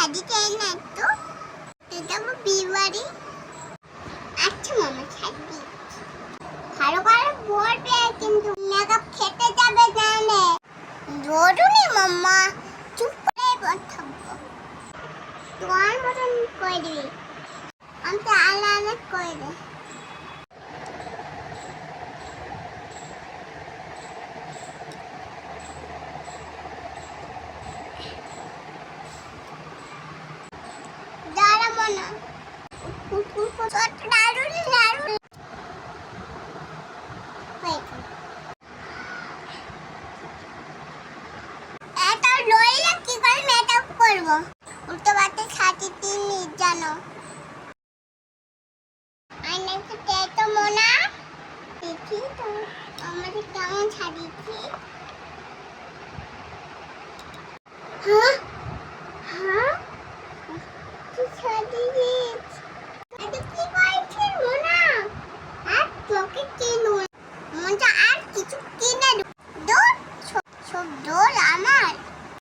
শাড়ি চাই না একটু? এটা আমার বিয়ে বাড়ি। আচ্ছা মামা শাড়ি ভালো করে পরবে, কিন্তু মেকআপ খেতে যাবে জানে। জরুরি মাম্মা, চুপ করে থাকবো। তোমার মতন করে দিবি, আমি তো আলাদা করে দে। দাঁড়াবো না, দারুন দারুন। এত লইলে কি করে মেকআপ করবো? উল্টো পাল্টা শাড়ি কিনি জানো। আয়না তো দেখো মোনা, দেখি তো আমাদের কেমন শাড়ি। হ্যাঁ